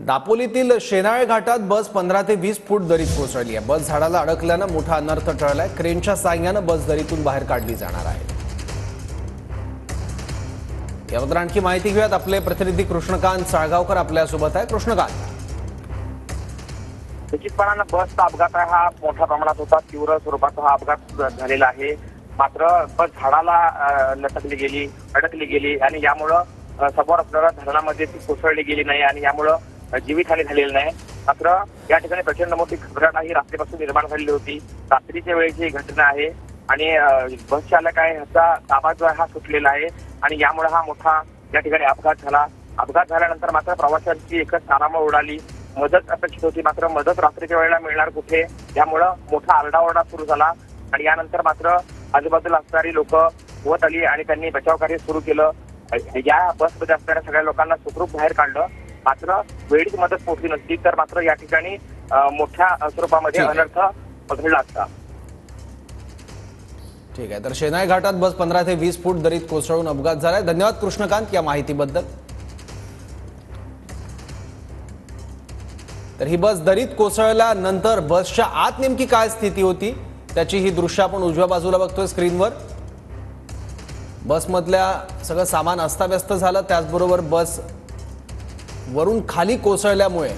दापोलीतील शेनाळे घाटात बस 15 ते 20 फूट दरीत कोसळली आहे। बस झाडाला अडकल्यानं मोठा अनर्थ टळलाय। क्रेनच्या साहाय्यानं बस दरीतून बाहेर काढली जाणार आहे। याबद्दल आणखी माहिती घेऊयात। आपले प्रतिनिधी कृष्णकांत साळगावकर आपल्या सोबत आहे। कृष्णकांत, निश्चितपणानं बसचा अपघात हा मोठ्या प्रमाणात होता। तीव्र स्वरूपाचा हा अपघात झालेला आहे। मात्र बस झाडाला अडकली गेली आणि यामुळे समोर असणाऱ्या धरणामध्ये ती कोसळली गेली नाही आणि यामुळे जीवितहानी झालेली नाही। मात्र या ठिकाणी प्रचंड मोठी घबराटही रात्रीपासून निर्माण झालेली होती। रात्रीच्या वेळेची घटना आहे आणि बस चालक आहे ह्याचा ताबा जो आहे हा सुटलेला आहे आणि यामुळे हा मोठा या ठिकाणी अपघात झाला। अपघात झाल्यानंतर मात्र प्रवाशांची एकच तारांबळ उडाली। मदत अपेक्षित होती, मात्र मदत रात्रीच्या वेळेला मिळणार कुठे, यामुळे मोठा आरडाओरडा सुरू झाला आणि यानंतर मात्र आजूबाजूला असणारी लोक होत आली आणि त्यांनी बचाव कार्य सुरू केलं। या बसमध्ये असणाऱ्या सगळ्या लोकांना सुखरूप बाहेर काढलं। मात्र वेळीच मदत पोहोचली नसती तर मात्र या ठिकाणी मोठ्या स्वरूपामध्ये अनर्थ घडला असता। ठीक आहे, तर शेनाळे घाटात बस 15 ते 20 फूट दरीत कोसळून अपघात झालाय। धन्यवाद कृष्णकांत या माहितीबद्दल। तर ही बस दरीत कोसळल्यानंतर बसच्या आत नेमकी काय स्थिती होती त्याची ही दृश्य आपण उजव्या बाजूला बघतोय स्क्रीनवर। बसमधल्या सगळं सामान अस्ताव्यस्त झालं। त्याचबरोबर बस वरून खाली कोसळल्यामुळे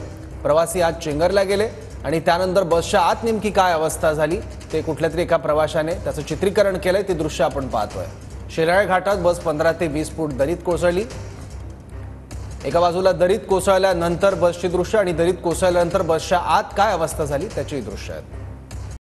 प्रवासी आत चेंगरले गेले आणि त्यानंतर बसच्या आत नेमकी काय अवस्था झाली ते कुठल्यातरी एका प्रवाशाने त्याचं चित्रीकरण केलंय। ते दृश्य आपण पाहतोय। शेनाळे घाटात बस 15 ते 20 फूट दरीत कोसळली। एका बाजूला दरीत कोसळल्यानंतर बसची दृश्य आणि दरीत कोसळल्यानंतर बसच्या आत काय अवस्था झाली त्याची दृश्य आहेत।